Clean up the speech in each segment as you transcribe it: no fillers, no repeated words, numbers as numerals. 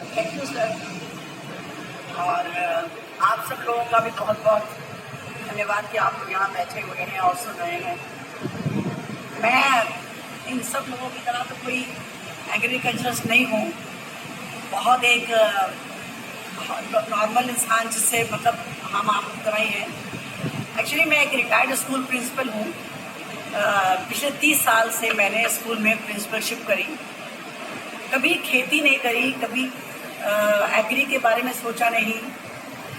Thank you sir. और आप सब लोगों का भी बहुत बहुत धन्यवाद कि आप लोग यहाँ बैठे हुए हैं और सुन रहे हैं। मैं इन सब लोगों की तरह तो कोई एग्रीकल्चरस्ट नहीं हूँ, बहुत एक नॉर्मल इंसान जिससे मतलब हम आप की तरह ही हैं। एक्चुअली मैं एक रिटायर्ड स्कूल प्रिंसिपल हूँ। पिछले 30 साल से मैंने स्कूल में प्रिंसिपलशिप करी। कभी खेती नहीं करी, कभी एग्री के बारे में सोचा नहीं,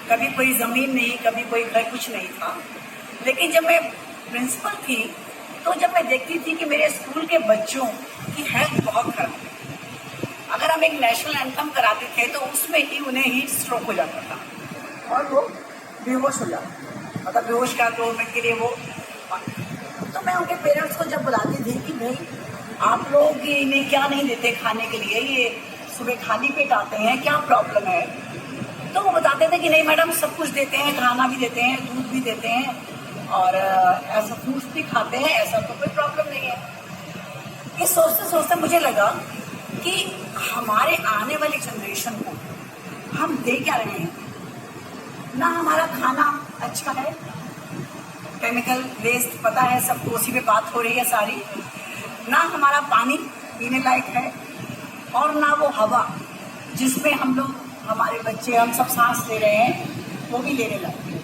कभी कोई ज़मीन नहीं, कभी कोई घर, कुछ नहीं था। लेकिन जब मैं प्रिंसिपल थी तो जब मैं देखती थी कि मेरे स्कूल के बच्चों की हेल्थ बहुत खराब है, अगर हम एक नेशनल एंथम कराते थे तो उसमें ही उन्हें हीट स्ट्रोक हो जाता था और वो बेहोश हो जाता, मतलब बेहोश का 2 मिनट के लिए वो। तो मैं उनके पेरेंट्स को जब बुलाती थी कि भाई आप लोग इन्हें क्या नहीं देते खाने के लिए, ये सुबह खाली पेट आते हैं, क्या प्रॉब्लम है? तो वो बताते थे कि नहीं मैडम, सब कुछ देते हैं, खाना भी देते हैं, दूध भी देते हैं और ऐसा फ्रूट्स भी खाते हैं, ऐसा तो कोई प्रॉब्लम नहीं है। ये सोचते सोचते मुझे लगा कि हमारे आने वाली जनरेशन को हम दे क्या रहे हैं। ना हमारा खाना अच्छा है, केमिकल वेस्ट पता है सबको, उसी पे बात हो रही है सारी। ना हमारा पानी पीने लायक है और ना वो हवा जिसमें हम लोग, हमारे बच्चे, हम सब सांस ले रहे हैं, वो भी लेने लायक है।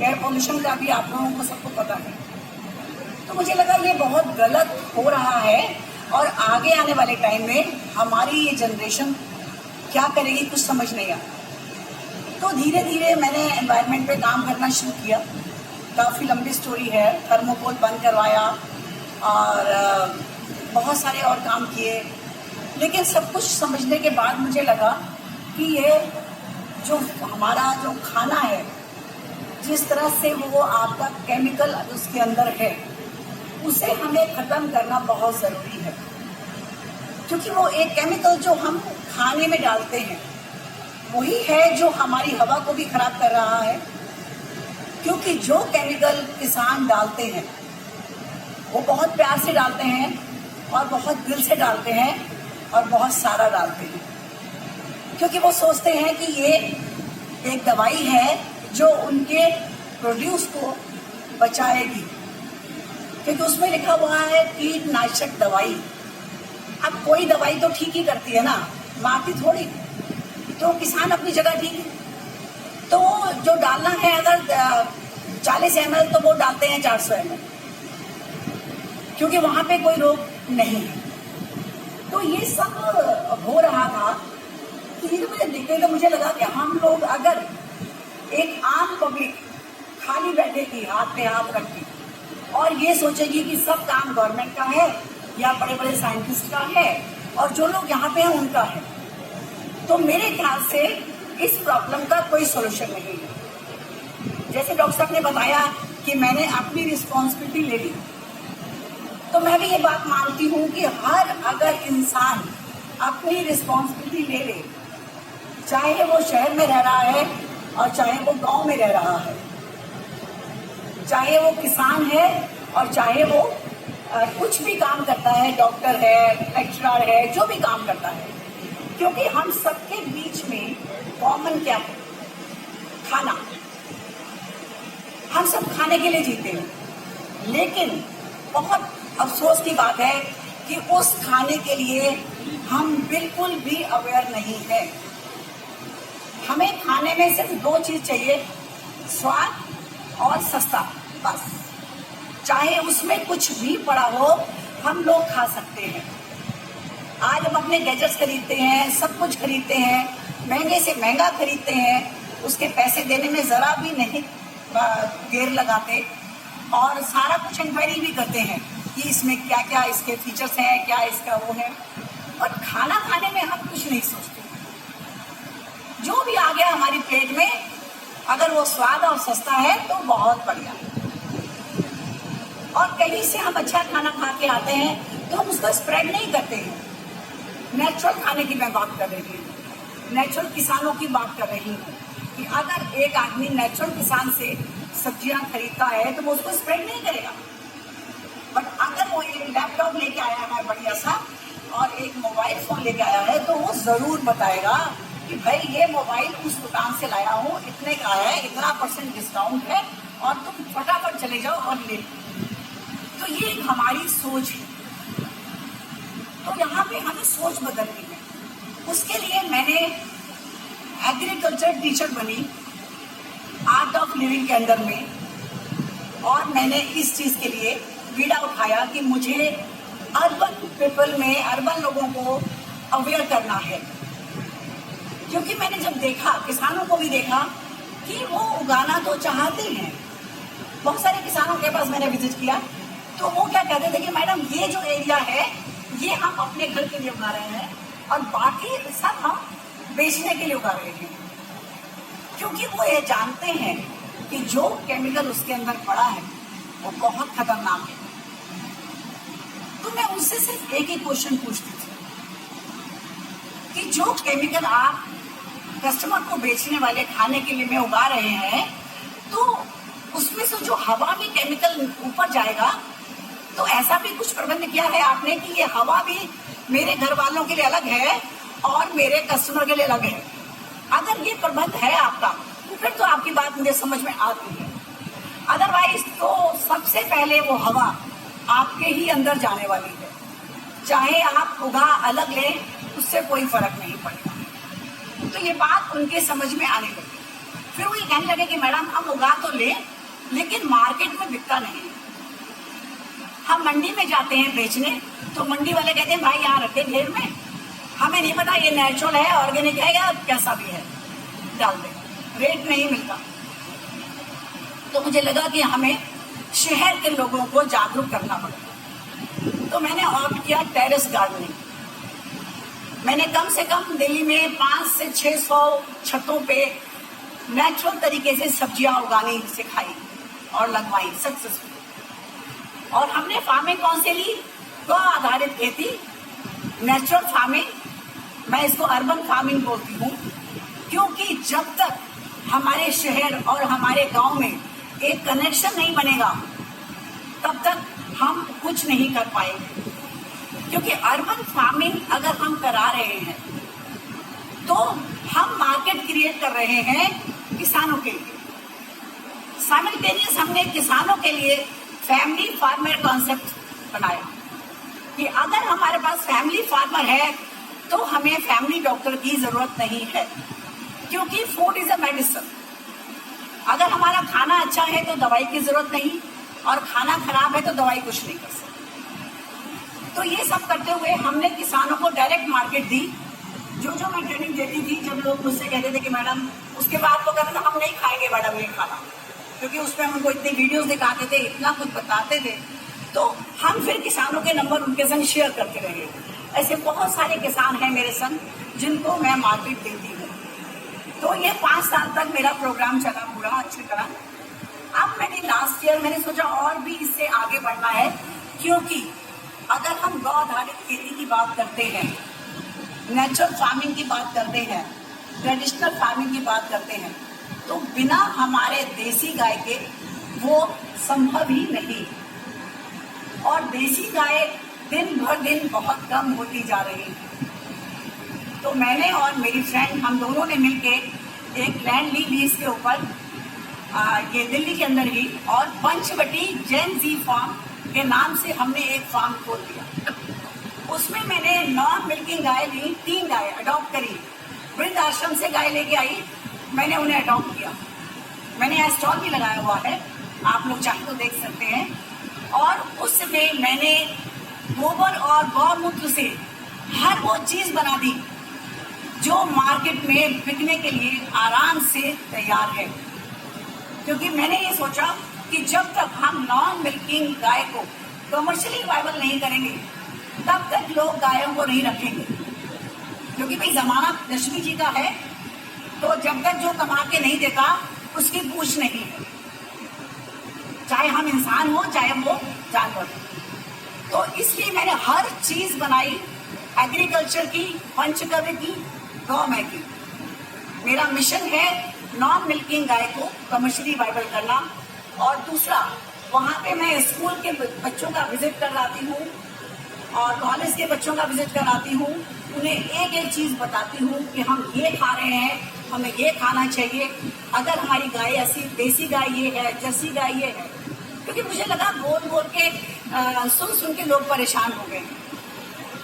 एयर पोल्यूशन का भी आप लोगों को सबको पता है। तो मुझे लगा ये बहुत गलत हो रहा है और आगे आने वाले टाइम में हमारी ये जनरेशन क्या करेगी कुछ समझ नहीं आता। तो धीरे धीरे मैंने एनवायरनमेंट पे काम करना शुरू किया। काफ़ी लंबी स्टोरी है। थर्मोकोल बंद करवाया और बहुत सारे और काम किए, लेकिन सब कुछ समझने के बाद मुझे लगा कि ये जो हमारा जो खाना है, जिस तरह से वो आपका केमिकल उसके अंदर है, उसे हमें ख़त्म करना बहुत ज़रूरी है। क्योंकि वो एक केमिकल जो हम खाने में डालते हैं वही है जो हमारी हवा को भी ख़राब कर रहा है। क्योंकि जो केमिकल किसान डालते हैं वो बहुत प्यार से डालते हैं और बहुत दिल से डालते हैं और बहुत सारा डालते हैं, क्योंकि वो सोचते हैं कि ये एक दवाई है जो उनके प्रोड्यूस को बचाएगी, क्योंकि उसमें लिखा हुआ है कीटनाशक दवाई। अब कोई दवाई तो ठीक ही करती है ना, मारती थोड़ी। तो किसान अपनी जगह ठीक है, तो जो डालना है अगर 40 ml तो वो डालते हैं 400 ml, क्योंकि वहां पे कोई रोग नहीं है। तो ये सब हो रहा था। धीरे धीरे देखते तो मुझे लगा कि हम लोग अगर एक आम पब्लिक खाली बैठेगी हाथ पे हाथ रख के और ये सोचेगी कि सब काम गवर्नमेंट का है या बड़े बड़े साइंटिस्ट का है और जो लोग यहाँ पे हैं उनका है, तो मेरे ख्याल से इस प्रॉब्लम का कोई सोल्यूशन नहीं है। जैसे डॉक्टर साहब ने बताया कि मैंने अपनी रिस्पॉन्सिबिलिटी ले ली, तो मैं भी ये बात मानती हूँ कि हर अगर इंसान अपनी रिस्पॉन्सिबिलिटी ले ले, चाहे वो शहर में रह रहा है और चाहे वो गांव में रह रहा है, चाहे वो किसान है और चाहे वो कुछ भी काम करता है, डॉक्टर है, लेक्चरर है, जो भी काम करता है, क्योंकि हम सबके बीच में कॉमन क्या है? खाना। हम सब खाने के लिए जीते हैं, लेकिन बहुत अफसोस की बात है कि उस खाने के लिए हम बिल्कुल भी अवेयर नहीं है। हमें खाने में सिर्फ 2 चीज चाहिए, स्वाद और सस्ता, बस। चाहे उसमें कुछ भी पड़ा हो, हम लोग खा सकते हैं। आज हम अपने गैजेट्स खरीदते हैं, सब कुछ खरीदते हैं, महंगे से महंगा खरीदते हैं, उसके पैसे देने में ज़रा भी नहीं देर लगाते और सारा कुछ इंक्वायरी भी करते हैं कि इसमें क्या क्या इसके फीचर्स हैं, क्या इसका वो है, और खाना खाने में हम कुछ नहीं सोचते। जो भी आ गया हमारी प्लेट में, अगर वो स्वाद और सस्ता है तो बहुत बढ़िया। और कहीं से हम अच्छा खाना खा के आते हैं तो हम उसको स्प्रेड नहीं करते हैं। नेचुरल खाने की मैं बात कर रही हूँ, नेचुरल किसानों की बात कर रही हूँ कि अगर एक आदमी नेचुरल किसान से सब्जियां खरीदता है तो वो उसको स्प्रेड नहीं करेगा। बट अगर वो एक लेके आया है बढ़िया सा और एक मोबाइल फोन लेके आया है तो वो जरूर बताएगा कि भाई ये मोबाइल उस दुकान से लाया हूँ, इतने का है, इतना % डिस्काउंट है और तुम फटाफट चले जाओ और ले लो। तो ये एक हमारी सोच है। तो यहाँ पे हमें सोच बदलनी है। उसके लिए मैंने एग्रीकल्चर टीचर बनी आर्ट ऑफ लिविंग के अंदर में, और मैंने इस चीज के लिए बीड़ा उठाया कि मुझे अर्बन पीपल में, अर्बन लोगों को अवेयर करना है। क्योंकि मैंने जब देखा, किसानों को भी देखा कि वो उगाना तो चाहते हैं। बहुत सारे किसानों के पास मैंने विजिट किया, तो वो क्या कहते थे कि मैडम ये जो एरिया है ये हम अपने घर के लिए उगा रहे हैं और बाकी सब हम बेचने के लिए उगा रहे हैं। क्योंकि वो ये जानते हैं कि जो केमिकल उसके अंदर पड़ा है वो बहुत खतरनाक है। तो मैं उनसे सिर्फ एक ही क्वेश्चन पूछती थी कि जो केमिकल आप कस्टमर को बेचने वाले खाने के लिए में उगा रहे हैं, तो उसमें से जो हवा में केमिकल ऊपर जाएगा, तो ऐसा भी कुछ प्रबंध किया है आपने कि ये हवा भी मेरे घर वालों के लिए अलग है और मेरे कस्टमर के लिए अलग है? अगर ये प्रबंध है आपका, तो फिर तो आपकी बात मुझे समझ में आती है। अदरवाइज तो सबसे पहले वो हवा आपके ही अंदर जाने वाली है। चाहे आप उगा अलग लें, उससे कोई फर्क नहीं पड़ेगा। तो ये बात उनके समझ में आने लगी। फिर वो ये कहने लगे कि मैडम हम उगा तो लें, लेकिन मार्केट में बिकता नहीं। हम मंडी में जाते हैं बेचने, तो मंडी वाले कहते हैं भाई यहाँ रखे ढेर में, हमें नहीं पता ये नेचुरल है, ऑर्गेनिक है या कैसा भी है, डाल दे, रेट नहीं मिलता। तो मुझे लगा कि हमें शहर के लोगों को जागरूक करना पड़ेगा। तो मैंने ऑप्ट किया टेरेस गार्डनिंग। मैंने कम से कम दिल्ली में 500 से 600 छतों पे नेचुरल तरीके से सब्जियां उगानी सिखाई और लगवाई सक्सेसफुल। और हमने फार्मिंग कौन से ली? गौ आधारित खेती, नेचुरल फार्मिंग। मैं इसको अर्बन फार्मिंग बोलती हूँ, क्योंकि जब तक हमारे शहर और हमारे गांव में एक कनेक्शन नहीं बनेगा, तब तक हम कुछ नहीं कर पाएंगे। क्योंकि अर्बन फार्मिंग अगर हम करा रहे हैं, तो हम मार्केट क्रिएट कर रहे हैं किसानों के लिए। साइमल्टेनियस हमने किसानों के लिए फैमिली फार्मर कॉन्सेप्ट बनाया कि अगर हमारे पास फैमिली फार्मर है, तो हमें फैमिली डॉक्टर की जरूरत नहीं है। क्योंकि फूड इज अ मेडिसिन। अगर हमारा खाना अच्छा है तो दवाई की जरूरत नहीं, और खाना खराब है तो दवाई कुछ नहीं कर सकती। तो ये सब करते हुए हमने किसानों को डायरेक्ट मार्केट दी। जो मैं ट्रेनिंग देती थी, जब लोग मुझसे कहते थे कि मैडम, उसके बाद वो कहते थे हम नहीं खाएंगे मैडम ये खाना, क्योंकि उसमें हम उनको इतनी वीडियोस दिखाते थे, इतना कुछ बताते थे, तो हम फिर किसानों के नंबर उनके संग शेयर करते रहे। ऐसे बहुत सारे किसान हैं मेरे संग, जिनको मैं मार्केट देती हूँ। तो ये 5 साल तक मेरा प्रोग्राम चला पूरा अच्छी तरह। अब मैंने लास्ट ईयर मैंने सोचा और भी इससे आगे बढ़ना है, क्योंकि अगर हम गौ आधारित खेती की बात करते हैं, नेचुरल फार्मिंग की बात करते हैं, ट्रेडिशनल फार्मिंग की बात करते हैं, तो बिना हमारे देसी गाय के वो संभव ही नहीं। और देसी गाय दिन भर दिन बहुत कम होती जा रही है। तो मैंने और मेरी फ्रेंड, हम दोनों ने मिलके एक लैंड ली लीज के ऊपर, ये दिल्ली के अंदर ही, और पंचवटी जैन जी फार्म के नाम से हमने एक फार्म खोल दिया। उसमें मैंने नॉन मिल्किंग गाय ली, 3 गाय अडॉप्ट करी। वृद्ध आश्रम से गाय लेके आई, मैंने उन्हें अडॉप्ट किया। मैंने यहाँ स्टॉल भी लगाया हुआ है, आप लोग चाहे तो देख सकते हैं। और उसमें मैंने गोबर और गौमूत्र से हर वो चीज बना दी जो मार्केट में बिकने के लिए आराम से तैयार है। क्योंकि मैंने ये सोचा कि जब तक हम नॉन मिल्किंग गाय को कमर्शियली वायबल नहीं करेंगे, तब तक लोग गायों को नहीं रखेंगे। क्योंकि भाई जमाना लक्ष्मी जी का है, तो जब तक जो कमा के नहीं देता उसकी पूछ नहीं है, चाहे हम इंसान हो चाहे वो जानवर। तो इसलिए मैंने हर चीज बनाई, एग्रीकल्चर की, पंचगव्य की, गौमय की। मेरा मिशन है नॉन मिल्किंग गाय को कमर्शियली वायबल करना। और दूसरा, वहाँ पे मैं स्कूल के बच्चों का विजिट कराती हूँ और कॉलेज के बच्चों का विजिट कराती हूँ। उन्हें एक एक चीज बताती हूँ कि हम ये खा रहे रहे हैं, हमें ये खाना चाहिए, अगर हमारी गाय ऐसी देसी गाय ये है, जर्सी गाय ये है। क्योंकि मुझे लगा बोल बोल के सुन सुन के लोग परेशान हो गए हैं,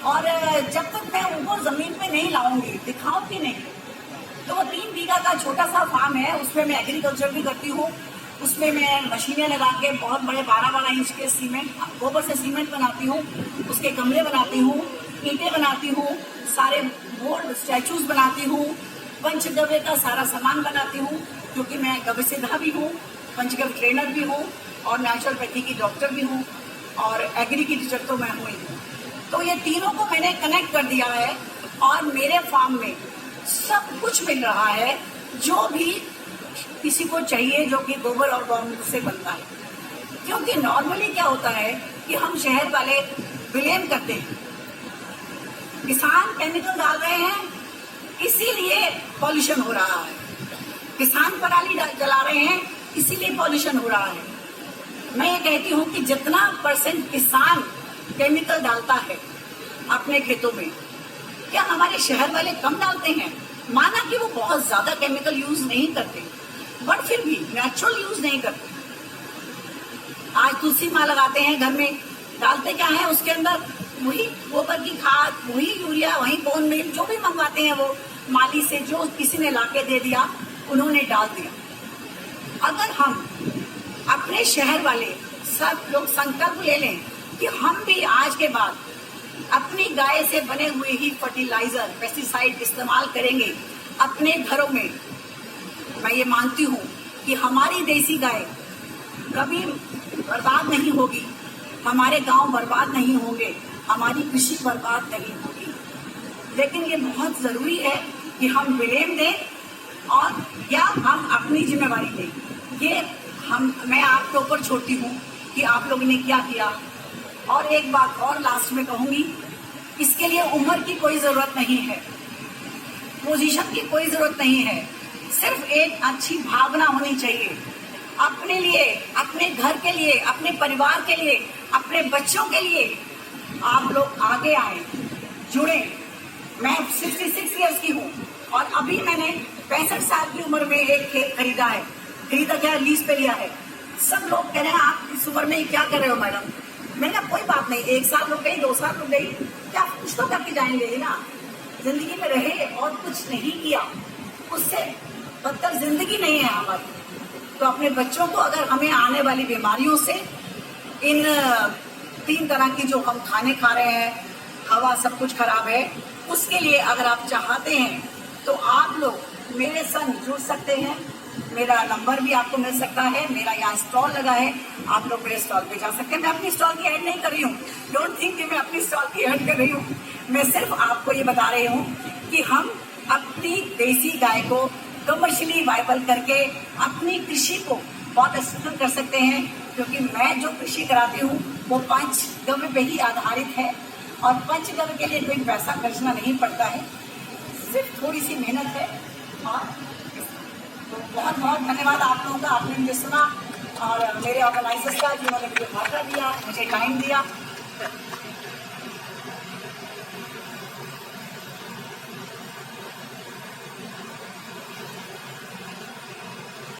और जब तक मैं उनको जमीन पे नहीं लाऊंगी, दिखाऊंगी नहीं। तो वो 3 बीघा का छोटा सा फार्म है, उसमें मैं एग्रीकल्चर भी करती हूँ। उसमें मैं मशीनें लगा के बहुत बड़े 12-12 इंच के सीमेंट, गोबर से सीमेंट बनाती हूँ, उसके गमले बनाती हूँ, ईंटें बनाती हूँ, सारे बोर्ड स्टैचूज बनाती हूँ, पंचगव्य का सारा सामान बनाती हूँ, क्योंकि मैं गव्य सिद्धा भी हूँ, पंचगव्य ट्रेनर भी हूँ, और नेचुरोपैथी की डॉक्टर भी हूँ, और एग्री की टीचर तो मैं हूँ ही हूँ। तो ये तीनों को मैंने कनेक्ट कर दिया है, और मेरे फार्म में सब कुछ मिल रहा है जो भी किसी को चाहिए, जो कि गोबर और गौमूत्र से बनता है। क्योंकि नॉर्मली क्या होता है कि हम शहर वाले ब्लेम करते हैं, किसान केमिकल डाल रहे हैं इसीलिए पॉल्यूशन हो रहा है, किसान पराली जला रहे हैं इसीलिए पॉल्यूशन हो रहा है। मैं ये कहती हूँ कि जितना % किसान केमिकल डालता है अपने खेतों में, क्या हमारे शहर वाले कम डालते हैं? माना कि वो बहुत ज्यादा केमिकल यूज नहीं करते, बट फिर भी नेचुरल यूज नहीं करते। आज तुलसी माँ लगाते हैं घर में, डालते क्या है उसके अंदर? वही गोबर की खाद, वही यूरिया, वही बोन मील, जो भी मंगवाते हैं वो माली से, जो किसी ने लाके दे दिया उन्होंने डाल दिया। अगर हम अपने शहर वाले सब लोग संकल्प ले लें कि हम भी आज के बाद अपनी गाय से बने हुए ही फर्टिलाइजर, पेस्टिसाइड इस्तेमाल करेंगे अपने घरों में, मैं ये मानती हूँ कि हमारी देसी गाय कभी बर्बाद नहीं होगी, हमारे गांव बर्बाद नहीं होंगे, हमारी कृषि बर्बाद नहीं होगी। लेकिन ये बहुत जरूरी है कि हम ब्लेम दें और या हम अपनी जिम्मेवारी लें। ये मैं आपके ऊपर छोड़ती हूँ कि आप लोगों ने क्या किया। और एक बात और लास्ट में कहूंगी, इसके लिए उम्र की कोई जरूरत नहीं है, पोजीशन की कोई जरूरत नहीं है, सिर्फ एक अच्छी भावना होनी चाहिए अपने लिए, अपने घर के लिए, अपने परिवार के लिए, अपने बच्चों के लिए। आप लोग आगे आए, जुड़े। मैं 66 इयर्स की हूँ और अभी मैंने 65 साल की उम्र में एक खेत खरीदा है। खरीदा क्या, लीज पे लिया है। सब लोग कह रहे हैं आप इस उम्र में क्या कर रहे हो मैडम? मैंने कहा कोई बात नहीं, 1 साल रुक गई, 2 साल रुक गई, क्या कुछ तो करके जाएंगे ना। जिंदगी में रहे और कुछ नहीं किया, उससे बदतर जिंदगी नहीं है हमारी। तो अपने बच्चों को, अगर हमें आने वाली बीमारियों से, इन 3 तरह की जो हम खाने खा रहे हैं, हवा सब कुछ खराब है, उसके लिए अगर आप चाहते हैं तो आप लोग मेरे संग जुड़ सकते हैं। मेरा नंबर भी आपको मिल सकता है, मेरा यहाँ स्टॉल लगा है, आप लोग मेरे स्टॉल पे जा सकते हैं। मैं अपनी स्टॉल की ऐड नहीं कर रही हूँ, डोंट थिंक कि मैं अपनी स्टॉल की ऐड कर रही हूँ। मैं सिर्फ आपको ये बता रही हूँ कि हम अपनी देसी गाय को कमर्शियली वाइबल करके अपनी कृषि को बहुत अच्छे कर सकते हैं। क्योंकि मैं जो कृषि कराती हूँ वो पंचगव्य पे ही आधारित है, और पंचगव्य के लिए कोई पैसा खर्चना नहीं पड़ता है, सिर्फ थोड़ी सी मेहनत है। और तो बहुत बहुत धन्यवाद आप लोगों का, आपने मुझे सुना, और मेरे ऑर्गेनाइजर्स का जिन्होंने मुझे मौका दिया, मुझे टाइम दिया।